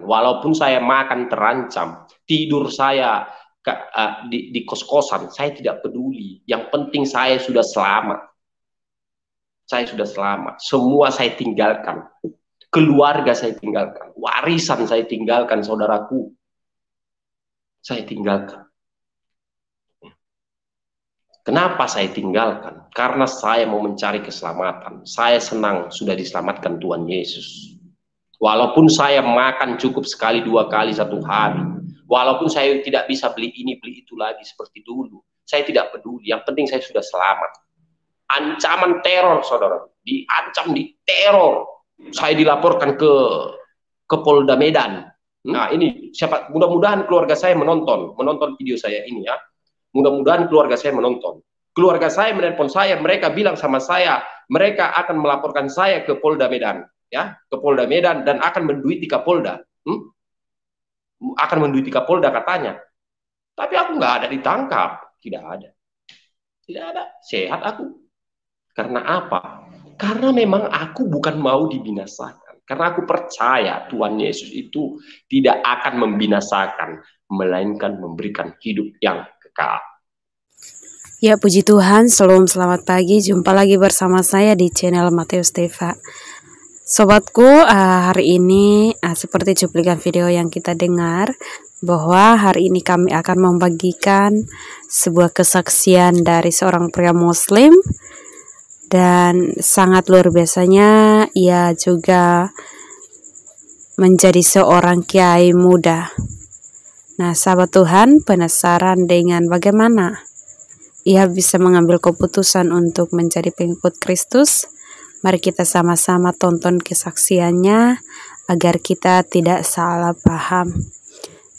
Walaupun saya makan terancam, tidur saya di kos-kosan, saya tidak peduli. Yang penting saya sudah selamat. Saya sudah selamat. Semua saya tinggalkan. Keluarga saya tinggalkan. Warisan saya tinggalkan, saudaraku. Saya tinggalkan. Kenapa saya tinggalkan? Karena saya mau mencari keselamatan. Saya senang sudah diselamatkan Tuhan Yesus. Walaupun saya makan cukup sekali, 2 kali 1 hari. Walaupun saya tidak bisa beli ini, beli itu lagi seperti dulu. Saya tidak peduli. Yang penting saya sudah selamat. Ancaman teror, saudara. Diancam, diteror. Saya dilaporkan ke Polda Medan. Nah ini, siapa? Mudah-mudahan keluarga saya menonton video saya ini ya. Mudah-mudahan keluarga saya menonton. Keluarga saya menelpon saya, mereka bilang sama saya, mereka akan melaporkan saya ke Polda Medan, ya, ke Polda Medan dan akan menduiti Kapolda. Akan menduiti Kapolda katanya. Tapi aku nggak ada ditangkap, tidak ada. Tidak ada, sehat aku. Karena apa? Karena memang aku bukan mau dibinasakan. Karena aku percaya Tuhan Yesus itu tidak akan membinasakan, melainkan memberikan hidup yang kekal. Ya, puji Tuhan, selamat pagi. Jumpa lagi bersama saya di channel Matius Deva. Sobatku, hari ini seperti cuplikan video yang kita dengar, bahwa hari ini kami akan membagikan sebuah kesaksian dari seorang pria Muslim. Dan sangat luar biasanya, ia juga menjadi seorang kiai muda. Nah, sahabat Tuhan, penasaran dengan bagaimana ia bisa mengambil keputusan untuk menjadi pengikut Kristus? Mari kita sama-sama tonton kesaksiannya agar kita tidak salah paham.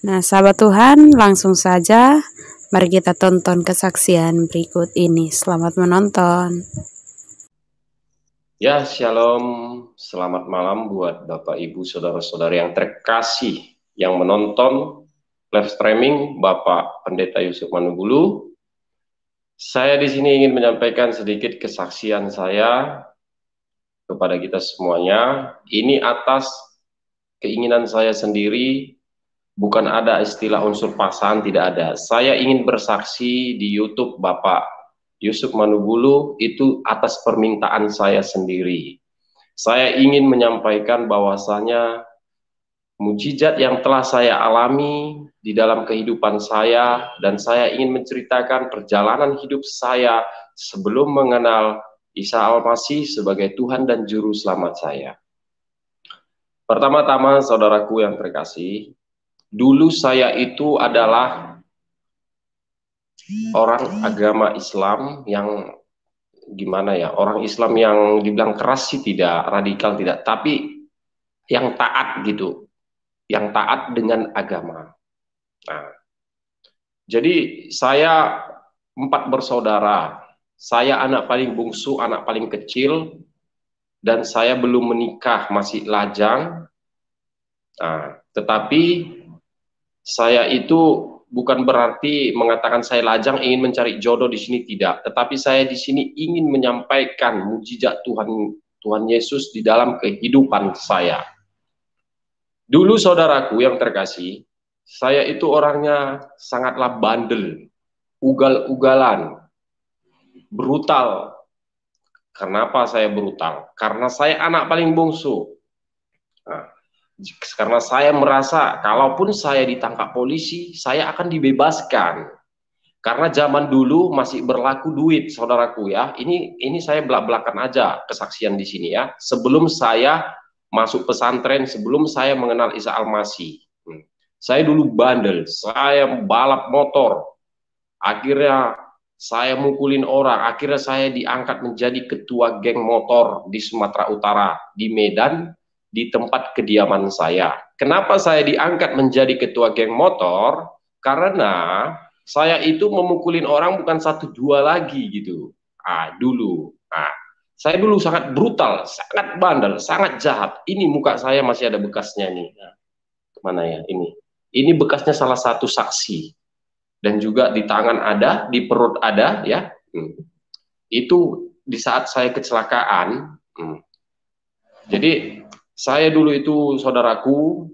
Nah, sahabat Tuhan, langsung saja mari kita tonton kesaksian berikut ini. Selamat menonton. Ya, shalom. Selamat malam buat Bapak, Ibu, Saudara-saudara yang terkasih yang menonton live streaming Bapak Pendeta Yusuf Manubulu. Saya di sini ingin menyampaikan sedikit kesaksian saya kepada kita semuanya. Ini atas keinginan saya sendiri, bukan ada istilah unsur paksaan, tidak ada. Saya ingin bersaksi di YouTube Bapak Yusuf Manubulu itu atas permintaan saya sendiri. Saya ingin menyampaikan bahwasanya mukjizat yang telah saya alami di dalam kehidupan saya, dan saya ingin menceritakan perjalanan hidup saya sebelum mengenal Isa Al-Masih sebagai Tuhan dan Juru Selamat saya. Pertama-tama, saudaraku yang terkasih, dulu saya itu adalah orang agama Islam yang gimana ya, orang Islam yang dibilang keras sih tidak, radikal tidak, tapi yang taat gitu, yang taat dengan agama. Nah, jadi saya 4 bersaudara, saya anak paling bungsu, anak paling kecil, dan saya belum menikah, masih lajang. Nah, tetapi saya itu bukan berarti mengatakan saya lajang ingin mencari jodoh di sini, tidak. Tetapi saya di sini ingin menyampaikan mukjizat Tuhan Yesus di dalam kehidupan saya. Dulu saudaraku yang terkasih, saya itu orangnya sangatlah bandel, ugal-ugalan, brutal. Kenapa saya brutal? Karena saya anak paling bungsu. Nah, karena saya merasa kalaupun saya ditangkap polisi, saya akan dibebaskan. Karena zaman dulu masih berlaku duit, saudaraku ya. Ini saya belak-belakan aja kesaksian di sini ya. Sebelum saya masuk pesantren, sebelum saya mengenal Isa Al-Masih. Saya dulu bandel, saya balap motor. Akhirnya saya mukulin orang, akhirnya saya diangkat menjadi ketua geng motor di Sumatera Utara, di Medan, di tempat kediaman saya. Kenapa saya diangkat menjadi ketua geng motor? Karena saya itu memukulin orang bukan 1 2 lagi gitu. Dulu. Saya dulu sangat brutal, sangat bandel, sangat jahat. Ini muka saya masih ada bekasnya nih. Kemana ya ini? Ini bekasnya salah satu saksi. Dan juga di tangan ada, di perut ada ya. Itu di saat saya kecelakaan. Jadi saya dulu itu, saudaraku,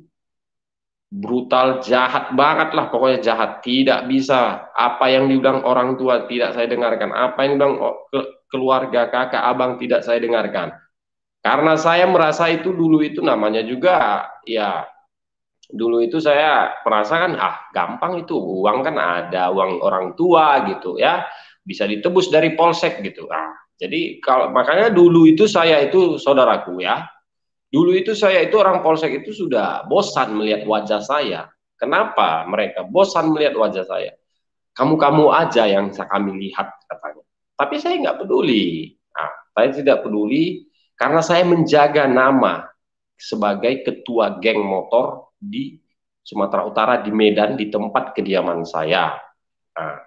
brutal, jahat banget lah, pokoknya jahat. Tidak bisa. Apa yang dibilang orang tua tidak saya dengarkan. Apa yang dibilang keluarga, kakak, abang tidak saya dengarkan. Karena saya merasa itu dulu itu namanya juga, ya dulu itu saya merasa kan, gampang itu, uang kan ada, uang orang tua gitu ya, bisa ditebus dari polsek gitu. Jadi kalau makanya dulu itu saya itu, saudaraku ya, dulu itu saya itu orang polsek itu sudah bosan melihat wajah saya. Kenapa mereka bosan melihat wajah saya? Kamu-kamu aja yang kami lihat katanya. Tapi saya nggak peduli. Saya tidak peduli karena saya menjaga nama sebagai ketua geng motor di Sumatera Utara, di Medan, di tempat kediaman saya. Nah,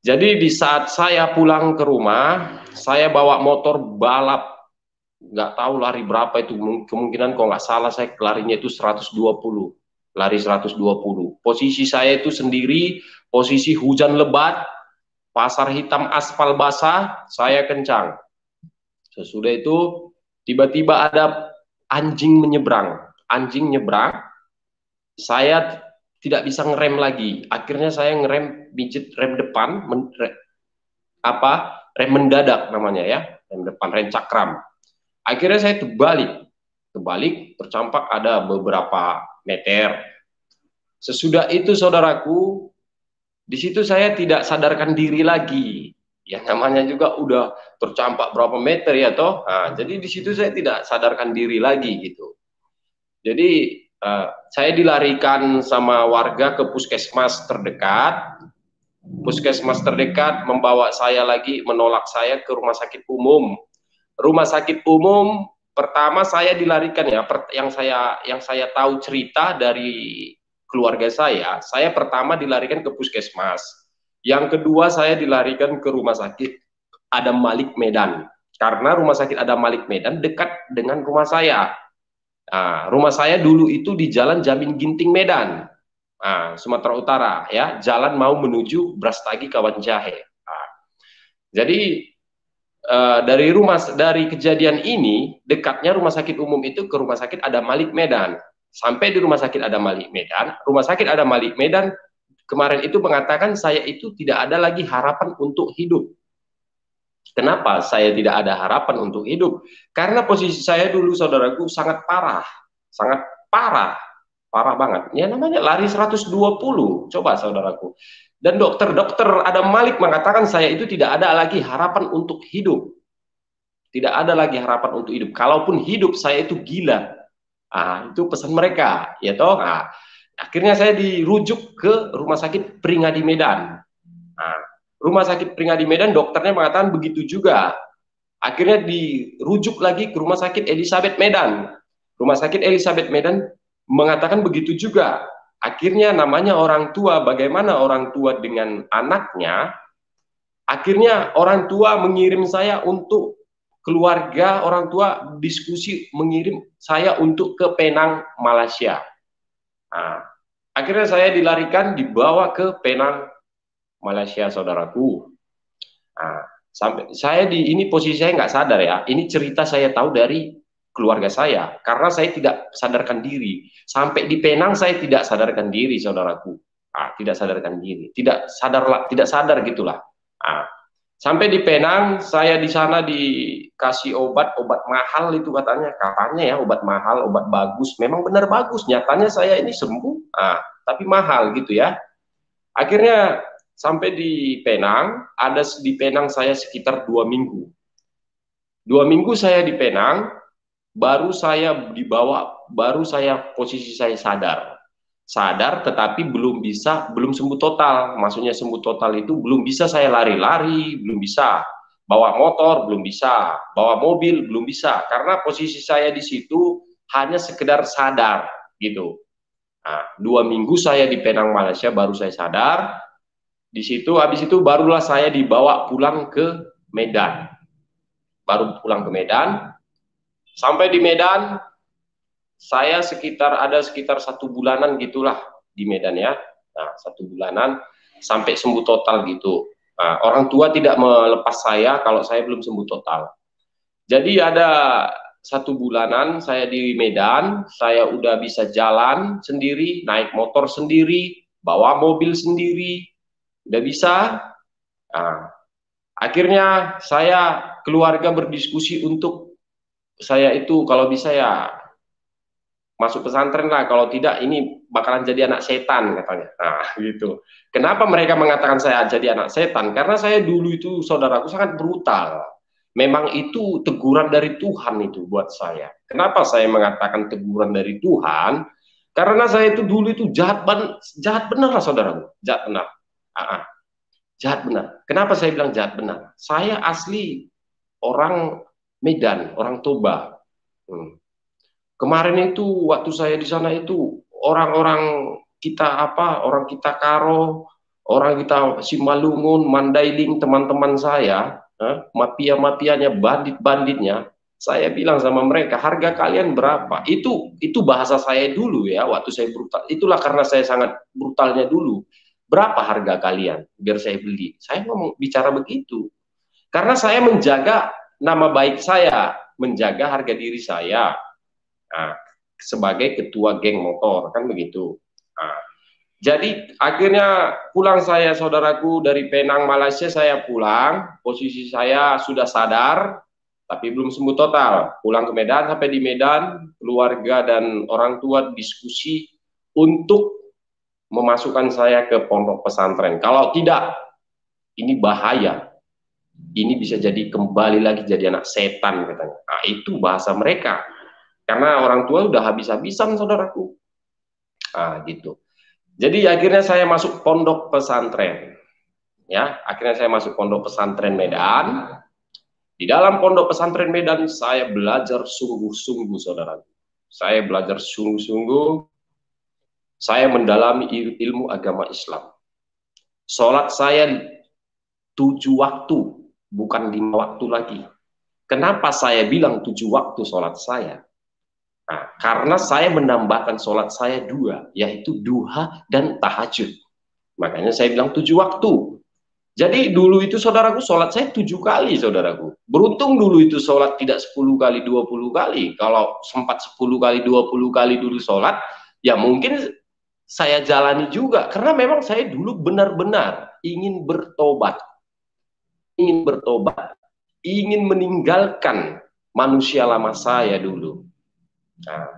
jadi di saat saya pulang ke rumah, saya bawa motor balap, nggak tahu lari berapa itu, kemungkinan kalau nggak salah saya larinya itu 120, lari 120. Posisi saya itu sendiri, posisi hujan lebat, pasar hitam aspal basah, saya kencang. Sesudah itu tiba-tiba ada anjing menyeberang, anjing nyebrang, saya tidak bisa ngerem lagi. Akhirnya saya ngerem, pijit rem depan, rem mendadak namanya ya, rem depan, rem cakram. Akhirnya saya terbalik, tercampak ada beberapa meter. Sesudah itu saudaraku, di situ saya tidak sadarkan diri lagi. Ya namanya juga udah tercampak berapa meter ya toh. Jadi di situ saya tidak sadarkan diri lagi gitu. Jadi saya dilarikan sama warga ke puskesmas terdekat. Puskesmas terdekat membawa saya lagi, menolak saya ke rumah sakit umum. Rumah sakit umum pertama saya dilarikan ya, yang saya tahu cerita dari keluarga saya pertama dilarikan ke puskesmas. Yang kedua saya dilarikan ke rumah sakit Adam Malik Medan. Karena rumah sakit Adam Malik Medan dekat dengan rumah saya. Rumah saya dulu itu di Jalan Jamin Ginting Medan, Sumatera Utara ya, jalan mau menuju Brastagi Kawan Jahe. Jadi dari kejadian ini dekatnya rumah sakit umum itu ke rumah sakit Adam Malik Medan. Sampai di rumah sakit Adam Malik Medan, rumah sakit Adam Malik Medan kemarin itu mengatakan saya itu tidak ada lagi harapan untuk hidup. Kenapa saya tidak ada harapan untuk hidup? Karena posisi saya dulu, saudaraku, sangat parah. Sangat parah. Parah banget. Ya namanya lari 120. Coba, saudaraku. Dan dokter Adam Malik mengatakan saya itu tidak ada lagi harapan untuk hidup. Tidak ada lagi harapan untuk hidup. Kalaupun hidup, saya itu gila. Itu pesan mereka. Ya toh. Akhirnya saya dirujuk ke Rumah Sakit Peringadi Medan. Rumah Sakit Peringadi Medan dokternya mengatakan begitu juga. Akhirnya dirujuk lagi ke Rumah Sakit Elizabeth Medan. Rumah Sakit Elizabeth Medan mengatakan begitu juga. Akhirnya namanya orang tua, bagaimana orang tua dengan anaknya? Akhirnya orang tua mengirim saya untuk keluarga, orang tua diskusi mengirim saya untuk ke Penang, Malaysia. Akhirnya saya dilarikan, dibawa ke Penang, Malaysia, saudaraku. Sampai saya ini posisi saya nggak sadar ya. Ini cerita saya tahu dari keluarga saya karena saya tidak sadarkan diri. Sampai di Penang saya tidak sadarkan diri, saudaraku. Tidak sadarkan diri, tidak sadar gitulah. Sampai di Penang, saya di sana dikasih obat mahal itu katanya ya, obat mahal, obat bagus. Memang benar bagus. Nyatanya saya ini sembuh, tapi mahal gitu ya. Akhirnya sampai di Penang, di Penang saya sekitar 2 minggu. 2 minggu saya di Penang, baru saya posisi saya sadar, tetapi belum sembuh total. Maksudnya sembuh total itu belum bisa saya lari-lari, belum bisa bawa motor, belum bisa bawa mobil, belum bisa, karena posisi saya di situ hanya sekedar sadar gitu. 2 minggu saya di Penang, Malaysia, baru saya sadar. Di situ, habis itu barulah saya dibawa pulang ke Medan. Baru pulang ke Medan. Sampai di Medan, saya ada sekitar 1 bulanan gitulah di Medan ya. 1 bulanan sampai sembuh total gitu. Orang tua tidak melepas saya kalau saya belum sembuh total. Jadi ada 1 bulanan saya di Medan, saya udah bisa jalan sendiri, naik motor sendiri, bawa mobil sendiri, udah bisa. Nah, akhirnya saya keluarga berdiskusi untuk saya itu kalau bisa ya masuk pesantren lah, kalau tidak ini bakalan jadi anak setan katanya. Nah, gitu. Kenapa mereka mengatakan saya jadi anak setan? Karena saya dulu itu saudaraku sangat brutal. Memang itu teguran dari Tuhan itu buat saya. Kenapa saya mengatakan teguran dari Tuhan? Karena saya itu dulu itu jahat benar lah saudaraku, jahat benar. Ah, ah, jahat benar. Kenapa saya bilang jahat benar? Saya asli orang Medan, orang Toba. Hmm. Kemarin itu waktu saya di sana itu orang-orang kita apa, orang kita Karo, orang kita Simalungun, Mandailing, teman-teman saya, mafia-mafianya, bandit-banditnya, saya bilang sama mereka, harga kalian berapa? Itu bahasa saya dulu ya, waktu saya brutal. Itulah karena saya sangat brutalnya dulu. Berapa harga kalian biar saya beli? Saya ngomong bicara begitu. Karena saya menjaga nama baik saya, menjaga harga diri saya. Nah, sebagai ketua geng motor kan begitu. Nah, jadi akhirnya pulang saya saudaraku dari Penang Malaysia, saya pulang, posisi saya sudah sadar tapi belum sembuh total. Pulang ke Medan, sampai di Medan keluarga dan orang tua diskusi untuk memasukkan saya ke pondok pesantren. Kalau tidak, ini bahaya. Ini bisa jadi kembali lagi jadi anak setan katanya. Nah, itu bahasa mereka. Karena orang tua udah habis-habisan saudaraku. Ah, gitu. Jadi akhirnya saya masuk pondok pesantren. Ya, akhirnya saya masuk pondok pesantren Medan. Di dalam pondok pesantren Medan saya belajar sungguh-sungguh saudaraku. Saya belajar sungguh-sungguh. Saya mendalami ilmu agama Islam. Sholat saya 7 waktu, bukan 5 waktu lagi. Kenapa saya bilang 7 waktu sholat saya? Nah, karena saya menambahkan sholat saya 2, yaitu duha dan tahajud. Makanya saya bilang 7 waktu. Jadi dulu itu saudaraku sholat saya 7 kali saudaraku. Beruntung dulu itu sholat tidak 10 kali, 20 kali. Kalau sempat 10 kali, 20 kali dulu sholat, ya mungkin saya jalani juga. Karena memang saya dulu benar-benar ingin bertobat. Ingin bertobat. Ingin meninggalkan manusia lama saya dulu. Nah,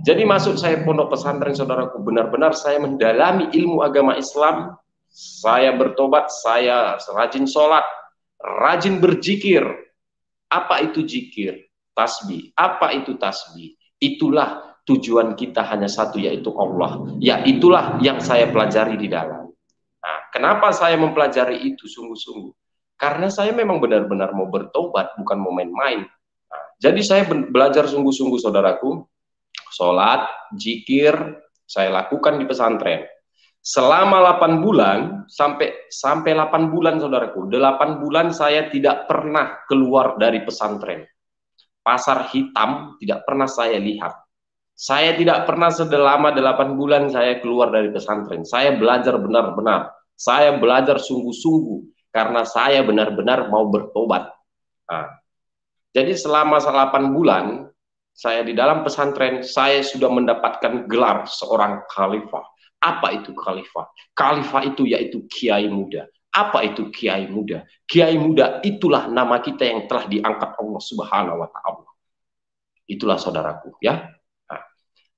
jadi masuk saya pondok pesantren saudaraku, benar-benar saya mendalami ilmu agama Islam, saya bertobat, saya rajin sholat, rajin berzikir. Apa itu zikir? Tasbih. Apa itu tasbih? Itulah tujuan kita hanya satu, yaitu Allah. Ya, itulah yang saya pelajari di dalam. Nah, kenapa saya mempelajari itu sungguh-sungguh? Karena saya memang benar-benar mau bertobat, bukan mau main-main. Nah, jadi saya belajar sungguh-sungguh saudaraku, sholat, zikir, saya lakukan di pesantren. Selama 8 bulan, sampai 8 bulan saudaraku, 8 bulan saya tidak pernah keluar dari pesantren. Pasar hitam tidak pernah saya lihat. Saya tidak pernah selama 8 bulan saya keluar dari pesantren. Saya belajar benar-benar. Saya belajar sungguh-sungguh karena saya benar-benar mau bertobat. Nah, jadi selama 8 bulan saya di dalam pesantren, saya sudah mendapatkan gelar seorang khalifah. Apa itu khalifah? Khalifah itu yaitu kiai muda. Apa itu kiai muda? Kiai muda itulah nama kita yang telah diangkat Allah Subhanahu wa taala. Itulah saudaraku, ya. Nah,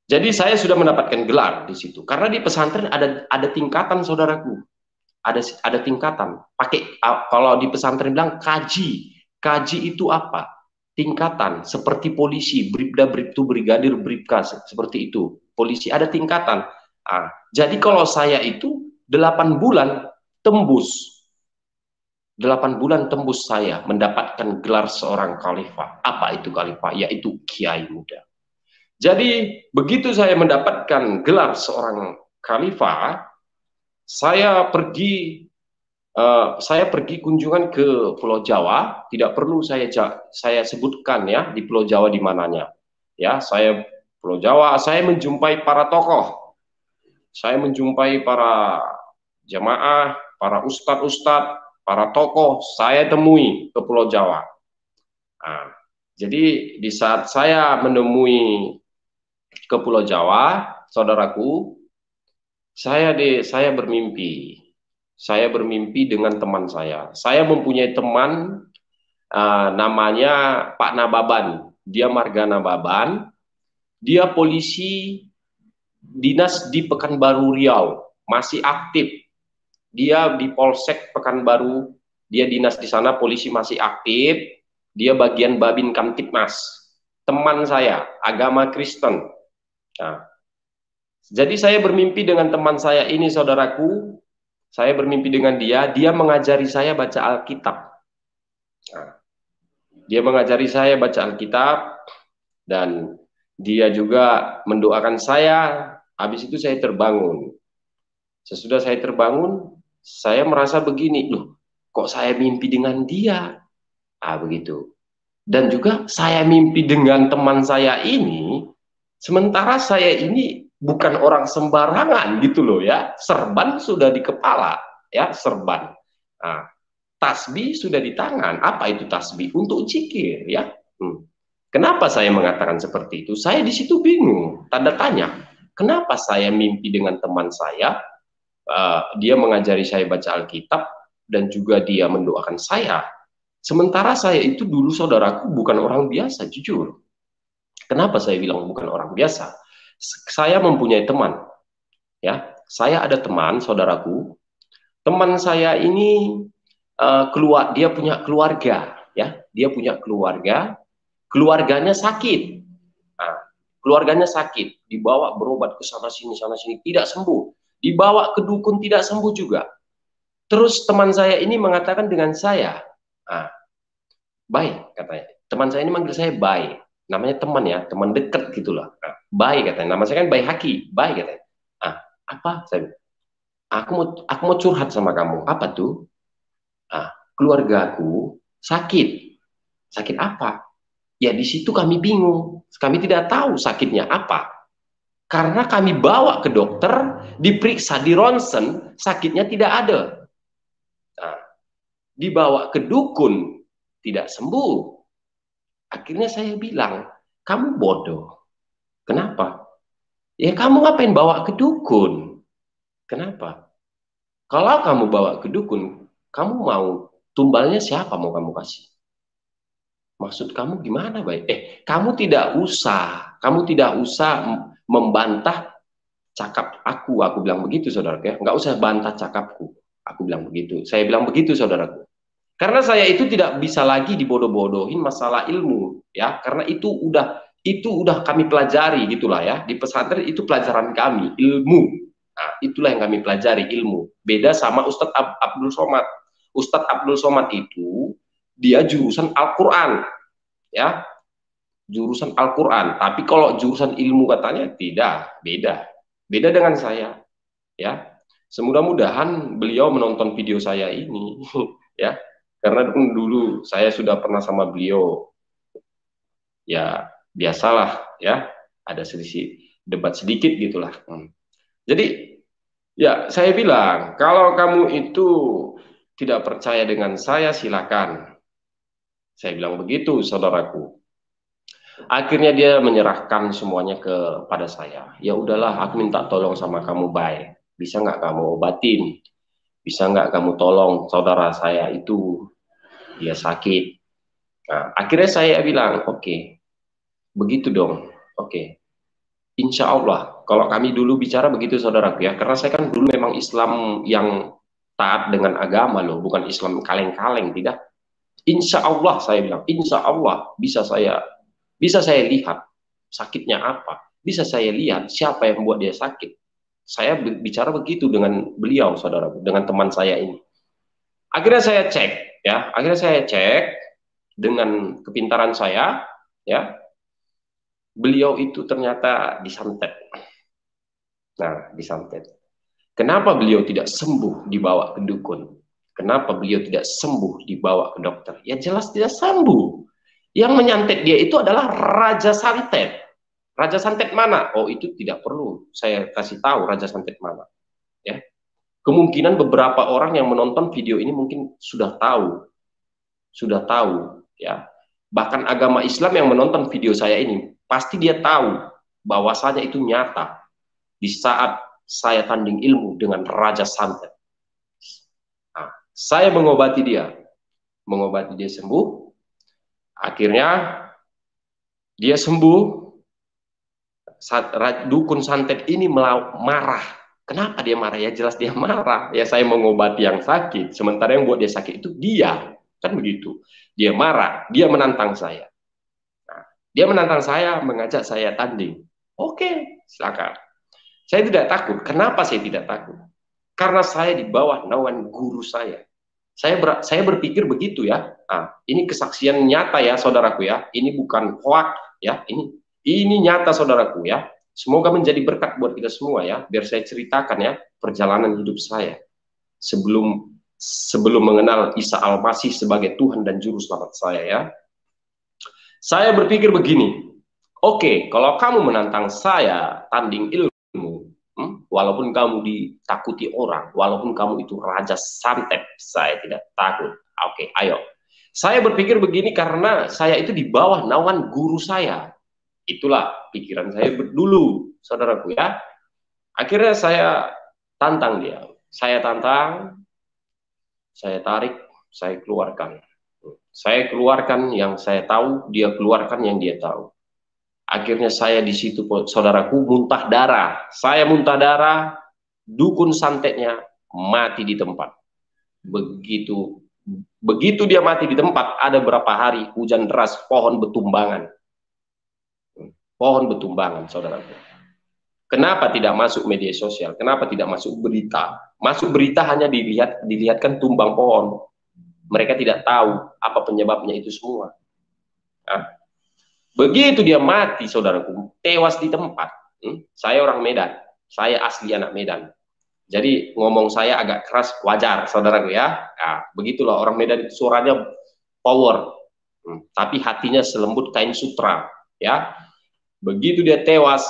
jadi saya sudah mendapatkan gelar di situ. Karena di pesantren ada tingkatan saudaraku. Ada tingkatan. Pakai kalau di pesantren bilang kaji. Kaji itu apa? Tingkatan, seperti polisi, bribda, bribtu, brigadir, bribka, seperti itu. Polisi ada tingkatan. Nah, jadi kalau saya itu 8 bulan tembus. 8 bulan tembus saya mendapatkan gelar seorang khalifah. Apa itu khalifah? Yaitu kiai muda. Jadi begitu saya mendapatkan gelar seorang khalifah, saya pergi kunjungan ke Pulau Jawa. Tidak perlu saya sebutkan ya di Pulau Jawa di mananya. Ya, saya Pulau Jawa, saya menjumpai para tokoh. Saya menjumpai para jamaah, para ustadz-ustadz, para tokoh, saya temui ke Pulau Jawa. Nah, Jadi di saat saya menemui ke Pulau Jawa, saudaraku, saya bermimpi. Saya bermimpi dengan teman saya. Saya mempunyai teman namanya Pak Nababan. Dia Marga Nababan. Dia polisi dinas di Pekanbaru Riau, masih aktif. Dia di Polsek Pekanbaru, dia dinas di sana, polisi masih aktif. Dia bagian Babin Kamtipmas. Teman saya, agama Kristen. Nah, jadi saya bermimpi dengan teman saya ini, saudaraku. Saya bermimpi dengan dia. Dia mengajari saya baca Alkitab. Nah, dia mengajari saya baca Alkitab dan dia juga mendoakan saya. Habis itu saya terbangun. Sesudah saya terbangun, saya merasa begini, loh, kok saya mimpi dengan dia? Begitu. Dan juga saya mimpi dengan teman saya ini, sementara saya ini bukan orang sembarangan gitu loh ya. Serban sudah di kepala, ya, serban. Nah, tasbih sudah di tangan. Apa itu tasbih? Untuk zikir, ya. Kenapa saya mengatakan seperti itu? Saya di situ bingung, tanda tanya. Kenapa saya mimpi dengan teman saya? Dia mengajari saya baca Alkitab dan juga dia mendoakan saya. Sementara saya itu dulu, saudaraku, bukan orang biasa, jujur. Kenapa saya bilang bukan orang biasa? Saya mempunyai teman, ya. Saya ada teman, saudaraku. Teman saya ini dia punya keluarga, ya. Dia punya keluarga. Keluarganya sakit. Nah, keluarganya sakit, dibawa berobat ke sana sini, tidak sembuh. Dibawa ke dukun, tidak sembuh juga. Terus teman saya ini mengatakan dengan saya, baik, katanya. Teman saya ini manggil saya baik. Namanya teman ya, teman dekat gitulah. Baik, katanya. Nama saya kan Baik Haki. Baik, katanya. Apa? Aku mau curhat sama kamu. Apa tuh? Keluargaku sakit. Sakit apa? Ya di situ kami bingung. Kami tidak tahu sakitnya apa. Karena kami bawa ke dokter, diperiksa di ronsen, sakitnya tidak ada. Nah, dibawa ke dukun, tidak sembuh. Akhirnya saya bilang, kamu bodoh. Kenapa? Ya kamu ngapain bawa ke dukun? Kenapa? Kalau kamu bawa ke dukun, kamu mau tumbalnya siapa mau kamu kasih? Maksud kamu gimana, Baik? Kamu tidak usah membantah cakap aku bilang begitu, saudara. Ya, nggak usah bantah cakapku, aku bilang begitu. Saya bilang begitu, saudaraku. Karena saya itu tidak bisa lagi dibodoh-bodohin masalah ilmu, ya. Karena itu udah kami pelajari gitulah ya. Di pesantren itu pelajaran kami, ilmu. Nah, itulah yang kami pelajari, ilmu. Beda sama Ustadz Abdul Somad. Ustadz Abdul Somad itu dia jurusan Al-Qur'an, ya. Jurusan Al-Qur'an. Tapi kalau jurusan ilmu katanya tidak, beda. Beda dengan saya, ya. Semudah-mudahan beliau menonton video saya ini, ya. Karena dulu saya sudah pernah sama beliau, ya biasalah ya, ada selisih debat sedikit gitulah. Jadi ya saya bilang, kalau kamu itu tidak percaya dengan saya silakan. Saya bilang begitu, saudaraku. Akhirnya dia menyerahkan semuanya kepada saya. Ya udahlah, aku minta tolong sama kamu, baik. Bisa nggak kamu obatin? Bisa nggak kamu tolong saudara saya itu, dia sakit. Nah, akhirnya saya bilang, oke, begitu dong. Oke, insya Allah. Kalau kami dulu bicara begitu, saudaraku ya, karena saya kan dulu memang Islam yang taat dengan agama loh, bukan Islam kaleng-kaleng, tidak. Insya Allah saya bilang, insya Allah bisa saya lihat sakitnya apa, bisa saya lihat siapa yang membuat dia sakit. Saya bicara begitu dengan beliau, saudaraku, dengan teman saya ini. Akhirnya saya cek, ya, akhirnya saya cek dengan kepintaran saya, ya, beliau itu ternyata disantet. Nah, disantet. Kenapa beliau tidak sembuh dibawa ke dukun? Kenapa beliau tidak sembuh dibawa ke dokter? Ya jelas tidak sembuh. Yang menyantet dia itu adalah Raja Santet. Raja Santet mana? Oh, itu tidak perlu saya kasih tahu Raja Santet mana. Ya. Kemungkinan beberapa orang yang menonton video ini mungkin sudah tahu, ya. bahkan agama Islam yang menonton video saya ini, pasti dia tahu bahwasanya itu nyata di saat saya tanding ilmu dengan Raja Santet. Nah, saya mengobati dia sembuh. Akhirnya dia sembuh. Dukun santet ini marah. Kenapa dia marah? Ya jelas dia marah. Ya saya mengobati yang sakit, sementara yang buat dia sakit itu dia. Kan begitu. Dia marah, dia menantang saya. Nah, dia menantang saya, mengajak saya tanding. Oke, silakan. Saya tidak takut. Kenapa saya tidak takut? Karena saya di bawah naungan guru saya. Saya berpikir begitu ya. Nah, ini kesaksian nyata ya saudaraku ya. Ini bukan hoak ya. Ini nyata saudaraku ya. Semoga menjadi berkat buat kita semua ya. Biar saya ceritakan ya perjalanan hidup saya sebelum mengenal Isa Al-Masih sebagai Tuhan dan Juru Selamat saya ya. Saya berpikir begini. Oke, kalau kamu menantang saya tanding ilmu, walaupun kamu ditakuti orang, walaupun kamu itu Raja Santet, saya tidak takut. Oke, ayo. Saya berpikir begini karena saya itu di bawah naungan guru saya. Itulah pikiran saya dulu, saudaraku ya. Akhirnya saya tantang dia. Saya tantang, saya tarik, saya keluarkan. Saya keluarkan yang saya tahu, dia keluarkan yang dia tahu. Akhirnya saya di situ, saudaraku, muntah darah. Saya muntah darah, dukun santetnya mati di tempat. Begitu dia mati di tempat, ada berapa hari hujan deras, pohon betumbangan. Pohon betumbangan, saudaraku. Kenapa tidak masuk media sosial? Kenapa tidak masuk berita? Masuk berita hanya dilihatkan tumbang pohon. Mereka tidak tahu apa penyebabnya itu semua. Nah, begitu dia mati, saudaraku, tewas di tempat. Saya orang Medan, saya asli anak Medan. Jadi ngomong saya agak keras, wajar, saudaraku ya. Nah, begitulah orang Medan itu suaranya power, tapi hatinya selembut kain sutra, ya. Begitu dia tewas,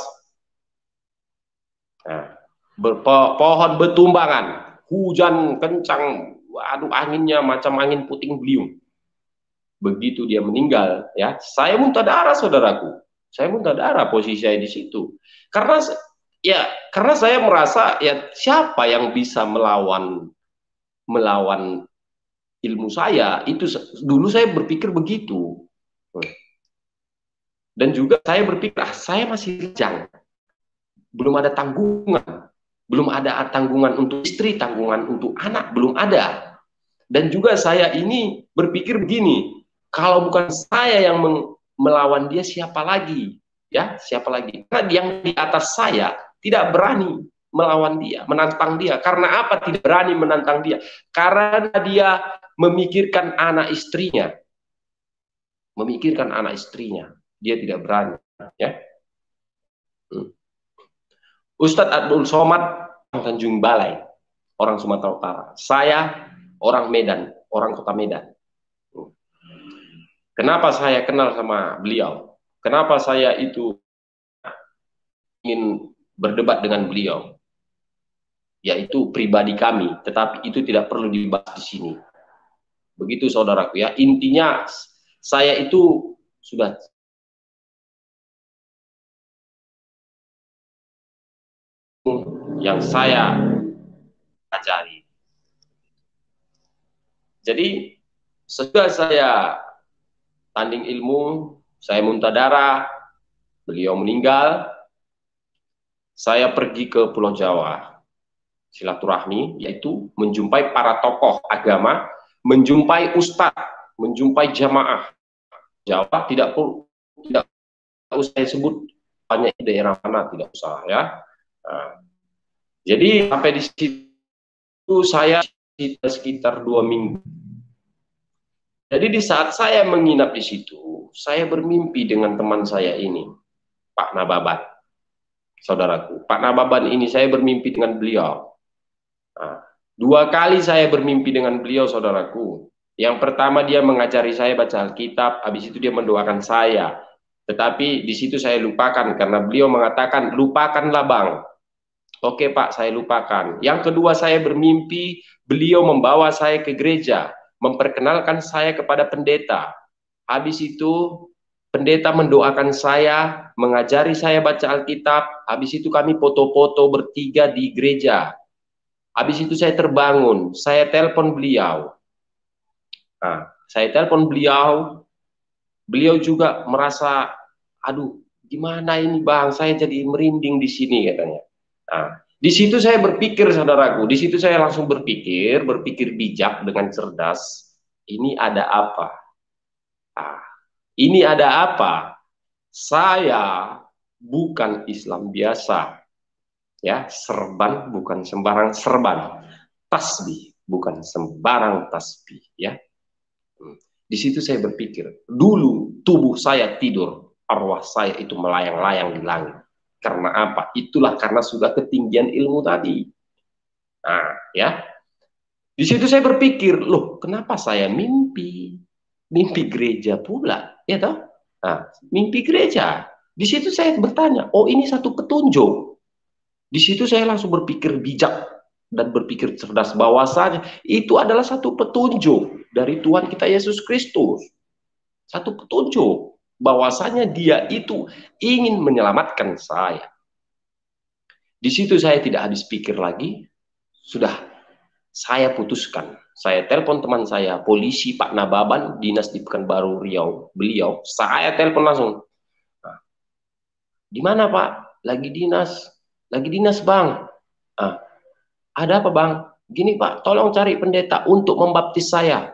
nah, pohon betumbangan, hujan kencang, waduh anginnya macam angin puting beliung. Begitu dia meninggal, ya, saya muntah darah, saudaraku. Saya muntah darah posisi saya di situ. Karena saya merasa ya siapa yang bisa melawan ilmu saya itu. Dulu saya berpikir begitu. Dan juga saya berpikir, saya masih lajang. Belum ada tanggungan. Belum ada tanggungan untuk istri, tanggungan untuk anak, belum ada. Dan juga saya ini berpikir begini, kalau bukan saya yang melawan dia, siapa lagi? Ya, siapa lagi? Karena yang di atas saya tidak berani melawan dia, menantang dia. Karena apa tidak berani menantang dia? Karena dia memikirkan anak istrinya. Memikirkan anak istrinya. Dia tidak berani, ya. Ustadz Abdul Somad Tanjung Balai, orang Sumatera Utara. Saya orang Medan, orang kota Medan. Kenapa saya kenal sama beliau? Kenapa saya itu ingin berdebat dengan beliau? Yaitu pribadi kami, tetapi itu tidak perlu dibahas di sini. Begitu saudaraku ya. Intinya saya itu sudah yang saya pelajari. Jadi setelah saya tanding ilmu, saya muntah darah, beliau meninggal, saya pergi ke Pulau Jawa, silaturahmi, yaitu menjumpai para tokoh agama, menjumpai ustadz, menjumpai jamaah. Jawa tidak usah saya sebut banyak daerah mana, tidak usah ya. Nah, jadi sampai di situ saya sekitar 2 minggu. Jadi di saat saya menginap di situ, saya bermimpi dengan teman saya ini, Pak Nababan, saudaraku. Pak Nababan ini saya bermimpi dengan beliau. Nah, 2 kali saya bermimpi dengan beliau, saudaraku. Yang pertama dia mengajari saya baca Alkitab, habis itu dia mendoakan saya. Tetapi di situ saya lupakan karena beliau mengatakan, lupakanlah bang. Oke Pak, saya lupakan. Yang kedua saya bermimpi beliau membawa saya ke gereja, memperkenalkan saya kepada pendeta. Habis itu pendeta mendoakan saya, mengajari saya baca Alkitab. Habis itu kami foto-foto bertiga di gereja. Habis itu saya terbangun, saya telepon beliau. Nah, saya telepon beliau, beliau juga merasa, aduh, gimana ini bang, saya jadi merinding di sini katanya. Nah, di situ saya berpikir, saudaraku, di situ saya langsung berpikir bijak dengan cerdas. Ini ada apa? Nah, ini ada apa? Saya bukan Islam biasa, ya, serban bukan sembarang serban, tasbih bukan sembarang tasbih, ya. Di situ saya berpikir, dulu tubuh saya tidur, arwah saya itu melayang-layang di langit. Karena apa? Itulah karena sudah ketinggian ilmu tadi. Nah, ya. Di situ saya berpikir, loh, kenapa saya mimpi? Mimpi gereja pula, ya toh? Nah, mimpi gereja. Di situ saya bertanya, oh ini satu petunjuk. Di situ saya langsung berpikir bijak dan berpikir cerdas bahwasanya itu adalah satu petunjuk dari Tuhan kita Yesus Kristus. Satu petunjuk bahwasanya dia itu ingin menyelamatkan saya. Di situ saya tidak habis pikir lagi, sudah saya putuskan. Saya telepon teman saya, polisi Pak Nababan, dinas di Pekanbaru Riau. Beliau, saya telepon langsung. Nah, di mana Pak? Lagi dinas bang. Nah, ada apa bang? Gini Pak, tolong cari pendeta untuk membaptis saya.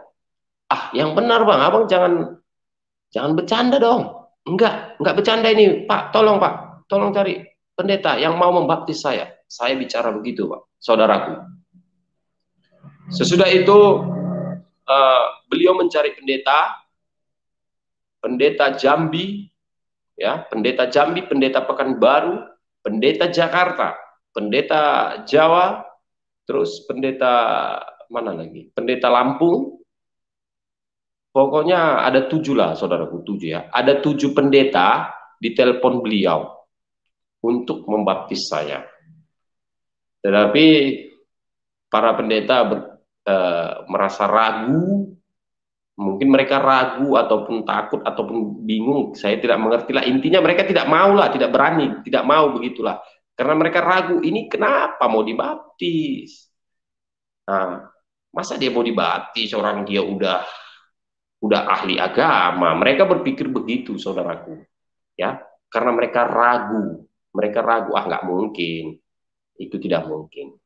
Ah, yang benar bang, abang jangan bercanda dong. Enggak bercanda ini, Pak. Tolong cari pendeta yang mau membaptis saya. Saya bicara begitu, Pak, saudaraku. Sesudah itu beliau mencari pendeta Jambi, ya, pendeta Jambi, pendeta Pekanbaru, pendeta Jakarta, pendeta Jawa, terus pendeta mana lagi? Pendeta Lampung. Pokoknya ada 7 lah, saudaraku, 7 ya. Ada 7 pendeta di telepon beliau untuk membaptis saya. Tetapi para pendeta merasa ragu, mungkin mereka ragu ataupun takut ataupun bingung, saya tidak mengerti lah. Intinya mereka tidak mau lah, tidak berani, tidak mau begitulah. Karena mereka ragu, ini kenapa mau dibaptis? Nah, masa dia mau dibaptis orang dia udah ahli agama? Mereka berpikir begitu, saudaraku. Ya, karena mereka ragu, ah nggak mungkin, itu tidak mungkin.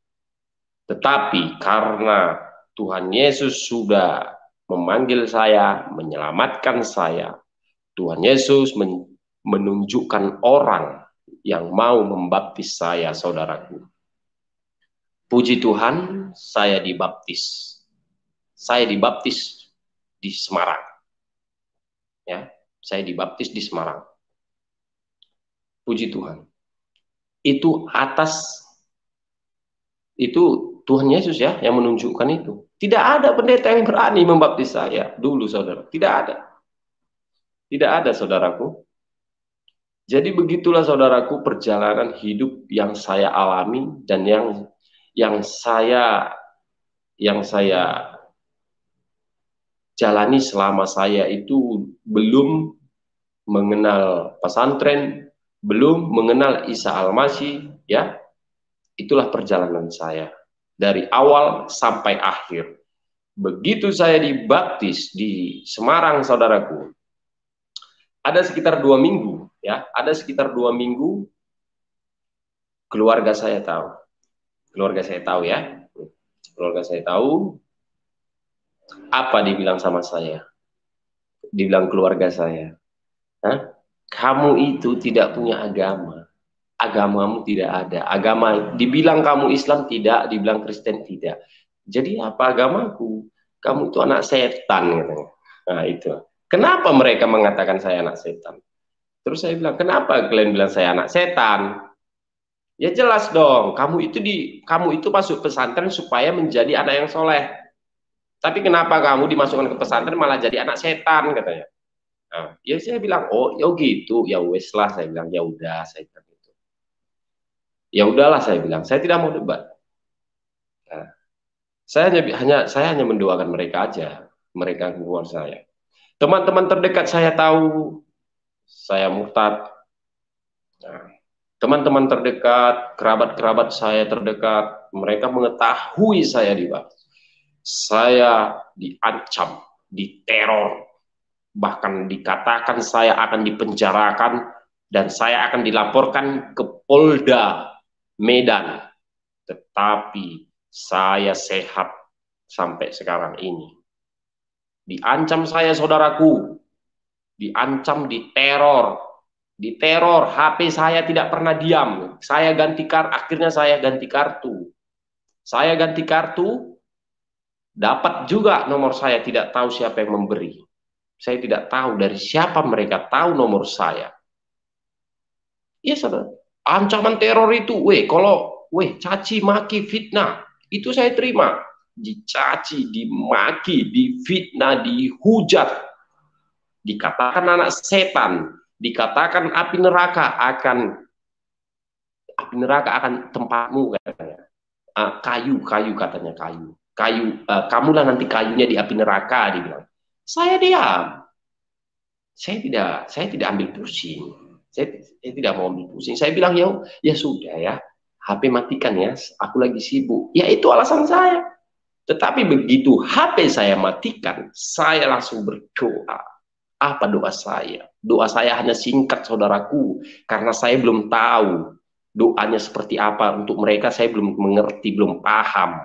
Tetapi karena Tuhan Yesus sudah memanggil saya, menyelamatkan saya, Tuhan Yesus menunjukkan orang yang mau membaptis saya, saudaraku. Puji Tuhan, saya dibaptis. Saya dibaptis di Semarang. Ya, saya dibaptis di Semarang. Puji Tuhan. Itu Tuhan Yesus ya yang menunjukkan itu. Tidak ada pendeta yang berani membaptis saya dulu, saudara. Tidak ada. Tidak ada, saudaraku. Jadi begitulah, saudaraku, perjalanan hidup yang saya alami dan yang saya jalani selama saya itu belum mengenal pesantren, belum mengenal Isa Al-Masih, ya. Itulah perjalanan saya dari awal sampai akhir. Begitu saya dibaptis di Semarang, saudaraku, ada sekitar 2 minggu, ya, ada sekitar 2 minggu keluarga saya tahu, ya, keluarga saya tahu apa dibilang sama saya, dibilang keluarga saya, hah? Kamu itu tidak punya agama. Agamamu tidak ada. Agama, dibilang kamu Islam tidak, dibilang Kristen tidak. Jadi apa agamaku? Kamu itu anak setan, katanya. Nah itu. Kenapa mereka mengatakan saya anak setan? Terus saya bilang, kenapa kalian bilang saya anak setan? Ya jelas dong, kamu itu masuk pesantren supaya menjadi anak yang soleh. Tapi kenapa kamu dimasukkan ke pesantren malah jadi anak setan, katanya. Nah, ya saya bilang, oh ya gitu, ya wes lah, saya bilang, ya udah, saya bilang. Ya udahlah, saya bilang, saya tidak mau debat. Nah, saya hanya mendoakan mereka aja, mereka keluar saya. Teman-teman terdekat saya tahu saya murtad. Nah, teman-teman terdekat, kerabat-kerabat saya terdekat, mereka mengetahui saya dibahas. Saya diancam, diteror, bahkan dikatakan saya akan dipenjarakan dan saya akan dilaporkan ke Polda Medan. Tetapi saya sehat sampai sekarang ini. Diancam saya, saudaraku, diancam, diteror, HP saya tidak pernah diam. Saya ganti kartu, akhirnya saya ganti kartu. Saya ganti kartu, dapat juga nomor saya, tidak tahu siapa yang memberi. Saya tidak tahu dari siapa mereka tahu nomor saya. Iya, saudara. Ancaman teror itu, kalau caci maki fitnah, itu saya terima. Dicaci, dimaki, difitnah, dihujat, dikatakan anak setan, dikatakan api neraka akan tempatmu, katanya. Kayu katanya, kayu, kamulah nanti kayunya di api neraka, dibilang. Saya diam. Saya tidak ambil pusing. Saya tidak mau ambil pusing. Saya bilang, ya sudah ya, HP matikan ya, aku lagi sibuk. Ya itu alasan saya. Tetapi begitu HP saya matikan, saya langsung berdoa. Apa doa saya? Doa saya hanya singkat, saudaraku, karena saya belum tahu doanya seperti apa untuk mereka. Saya belum mengerti, belum paham.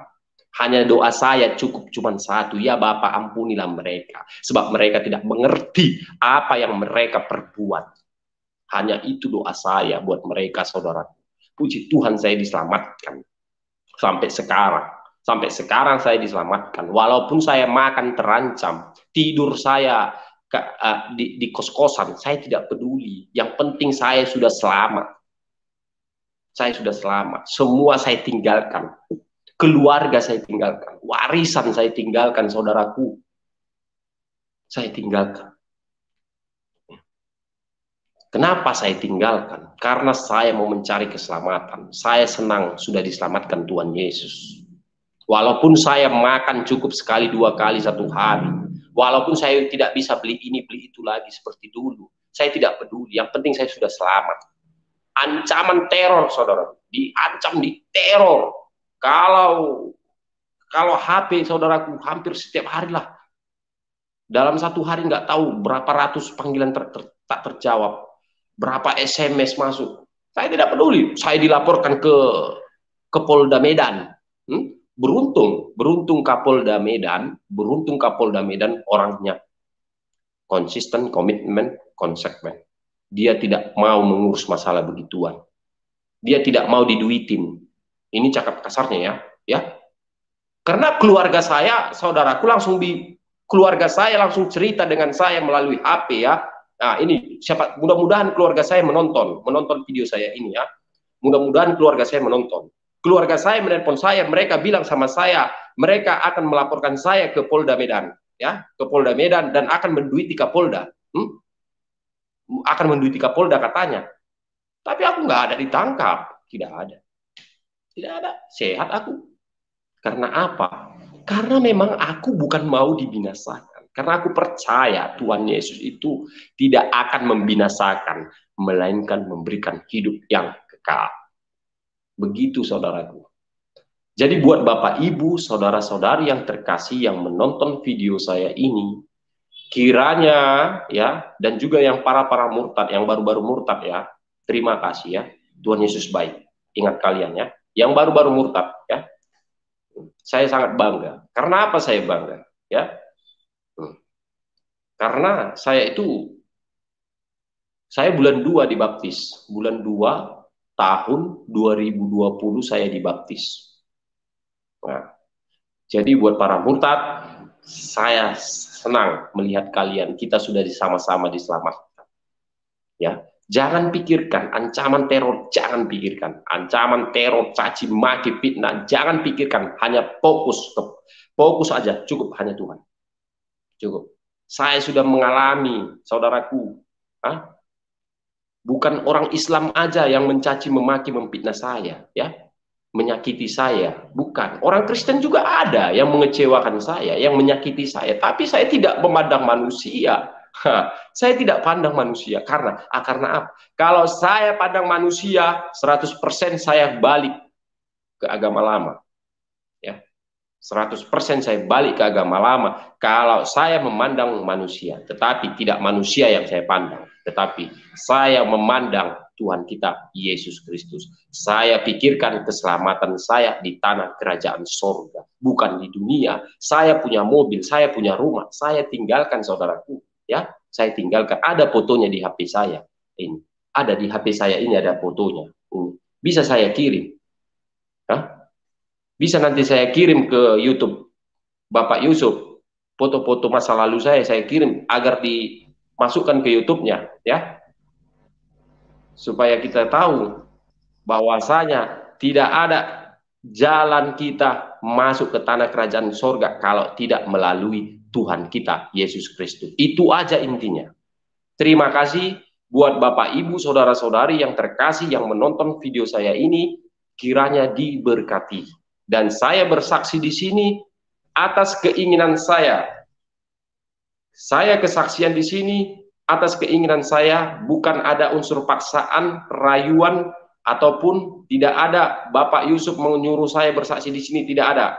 Hanya doa saya cukup cuma satu, ya Bapak ampunilah mereka, sebab mereka tidak mengerti apa yang mereka perbuat. Hanya itu doa saya buat mereka, saudara. Puji Tuhan saya diselamatkan sampai sekarang. Sampai sekarang saya diselamatkan. Walaupun saya makan terancam, tidur saya di kos-kosan, saya tidak peduli. Yang penting saya sudah selamat. Saya sudah selamat. Semua saya tinggalkan. Keluarga saya tinggalkan. Warisan saya tinggalkan, saudaraku. Saya tinggalkan. Kenapa saya tinggalkan? Karena saya mau mencari keselamatan. Saya senang sudah diselamatkan Tuhan Yesus. Walaupun saya makan cukup sekali, 2 kali satu hari. Walaupun saya tidak bisa beli ini, beli itu lagi seperti dulu. Saya tidak peduli. Yang penting saya sudah selamat. Ancaman teror, saudara. Diancam, diteror. Kalau HP, saudaraku, hampir setiap hari lah. Dalam satu hari nggak tahu berapa ratus panggilan tak terjawab. Berapa SMS masuk. Saya tidak peduli. Saya dilaporkan ke Polda Medan. Beruntung Kapolda Medan orangnya konsisten, komitmen, konsekuen. Dia tidak mau mengurus masalah begituan. Dia tidak mau diduitin. Ini cakap kasarnya ya. Karena keluarga saya, saudaraku, keluarga saya langsung cerita dengan saya melalui HP ya. Nah, ini mudah-mudahan keluarga saya menonton video saya ini ya. Mudah-mudahan keluarga saya menonton. Keluarga saya menelpon saya, mereka bilang sama saya, mereka akan melaporkan saya ke Polda Medan, ya, ke Polda Medan dan akan menduiti Kapolda. Akan menduiti Kapolda katanya. Tapi aku nggak ada ditangkap, tidak ada. Tidak ada, sehat aku. Karena apa? Karena memang aku bukan mau dibinasakan. Karena aku percaya Tuhan Yesus itu tidak akan membinasakan, melainkan memberikan hidup yang kekal. Begitu, saudaraku. Jadi buat Bapak, Ibu, saudara-saudari yang terkasih yang menonton video saya ini, kiranya ya, dan juga yang para murtad, yang baru-baru murtad ya, terima kasih ya. Tuhan Yesus baik. Ingat kalian ya, yang baru-baru murtad ya. Saya sangat bangga. Karena apa saya bangga? Ya, karena saya bulan 2 dibaptis. Bulan 2 tahun 2020 saya dibaptis. Nah, jadi buat para murtad, saya senang melihat kalian. Kita sudah sama-sama diselamatkan. Ya, jangan pikirkan ancaman teror, jangan pikirkan ancaman teror, caci maki, fitnah, jangan pikirkan. Hanya fokus aja, cukup hanya Tuhan. Cukup. Saya sudah mengalami, saudaraku, bukan orang Islam aja yang mencaci, memaki, memfitnah saya, ya. menyakiti saya. Bukan. Orang Kristen juga ada yang mengecewakan saya, yang menyakiti saya. Tapi saya tidak memandang manusia. Saya tidak pandang manusia. Karena apa? Kalau saya pandang manusia, 100% saya balik ke agama lama. Ya. 100% saya balik ke agama lama kalau saya memandang manusia, tetapi tidak manusia yang saya pandang, tetapi saya memandang Tuhan kita Yesus Kristus. Saya pikirkan keselamatan saya di tanah kerajaan sorga, bukan di dunia. Saya punya mobil, saya punya rumah, saya tinggalkan, saudaraku, ya, saya tinggalkan. Ada fotonya di HP saya ini, ada di HP saya ini, ada fotonya ini. Bisa saya kirim. Hah? Bisa nanti saya kirim ke YouTube Bapak Yusuf, foto-foto masa lalu saya kirim agar dimasukkan ke YouTube-nya, ya, supaya kita tahu bahwasanya tidak ada jalan kita masuk ke tanah kerajaan sorga kalau tidak melalui Tuhan kita Yesus Kristus. Itu aja intinya. Terima kasih buat Bapak Ibu saudara-saudari yang terkasih yang menonton video saya ini, kiranya diberkati. Dan saya bersaksi di sini atas keinginan saya. Saya kesaksian di sini atas keinginan saya, bukan ada unsur paksaan, rayuan, ataupun tidak ada Bapak Yusuf menyuruh saya bersaksi di sini, tidak ada.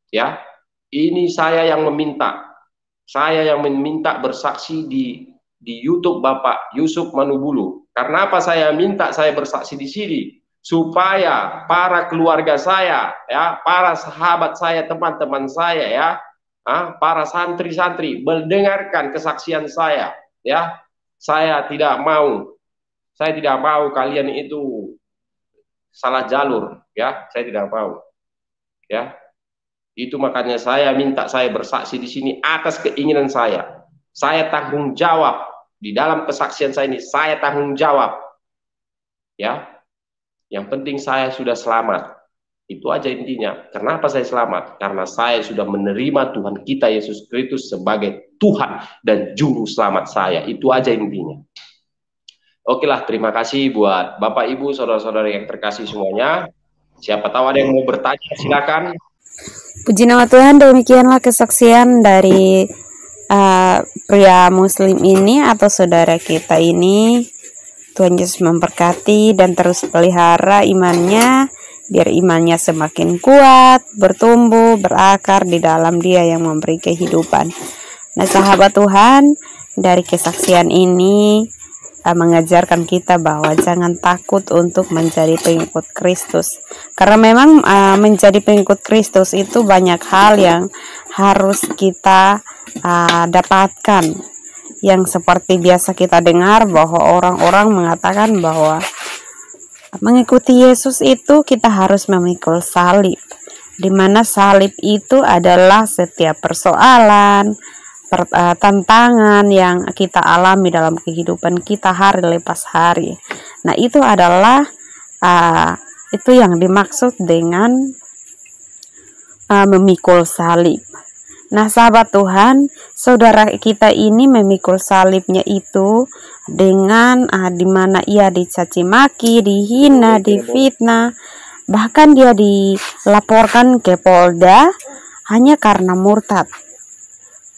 Ya, ini saya yang meminta. Saya yang meminta bersaksi di YouTube Bapak Yusuf Manubulu. Karena apa saya minta saya bersaksi di sini? Supaya para keluarga saya, ya, para sahabat saya, teman-teman saya, ya, para santri-santri mendengarkan kesaksian saya, ya. Saya tidak mau kalian itu salah jalur, ya. Saya tidak mau, ya. Itu makanya saya minta saya bersaksi di sini atas keinginan saya. Saya tanggung jawab di dalam kesaksian saya ini. Saya tanggung jawab, ya. Yang penting saya sudah selamat. Itu aja intinya. Kenapa saya selamat? Karena saya sudah menerima Tuhan kita Yesus Kristus sebagai Tuhan dan Juru Selamat saya. Itu aja intinya. Oke lah, terima kasih buat Bapak, Ibu, saudara-saudara yang terkasih semuanya. Siapa tahu ada yang mau bertanya, silakan. Puji nama Tuhan, demikianlah kesaksian dari pria Muslim ini atau saudara kita ini. Tuhan Yesus memberkati dan terus pelihara imannya, biar imannya semakin kuat, bertumbuh, berakar di dalam Dia yang memberi kehidupan. Nah, sahabat Tuhan, dari kesaksian ini mengajarkan kita bahwa jangan takut untuk menjadi pengikut Kristus. Karena memang menjadi pengikut Kristus itu banyak hal yang harus kita dapatkan. Yang seperti biasa kita dengar bahwa orang-orang mengatakan bahwa mengikuti Yesus itu kita harus memikul salib, di mana salib itu adalah setiap persoalan, tantangan yang kita alami dalam kehidupan kita hari lepas hari. Nah, itu adalah itu yang dimaksud dengan memikul salib. Nah, sahabat Tuhan, saudara kita ini memikul salibnya itu dengan dimana ia dicaci maki, dihina, difitnah, bahkan dia dilaporkan ke Polda hanya karena murtad.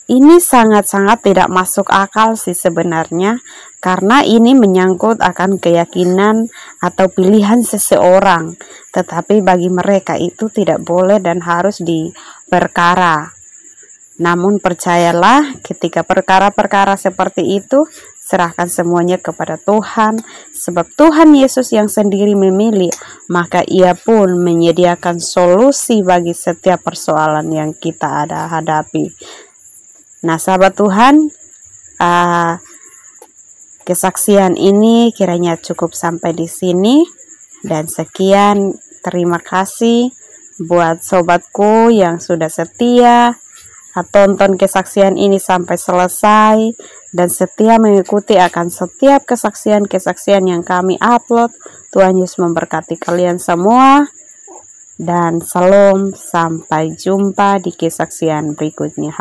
Ini sangat-sangat tidak masuk akal sih sebenarnya, karena ini menyangkut akan keyakinan atau pilihan seseorang. Tetapi bagi mereka itu tidak boleh dan harus diperkara. Namun percayalah, ketika perkara-perkara seperti itu, serahkan semuanya kepada Tuhan, sebab Tuhan Yesus yang sendiri memilih, maka Ia pun menyediakan solusi bagi setiap persoalan yang kita hadapi. Nah, sahabat Tuhan, kesaksian ini kiranya cukup sampai di sini, dan sekian, terima kasih buat sobatku yang sudah setia tonton kesaksian ini sampai selesai dan setia mengikuti akan setiap kesaksian-kesaksian yang kami upload. Tuhan Yesus memberkati kalian semua dan shalom, sampai jumpa di kesaksian berikutnya.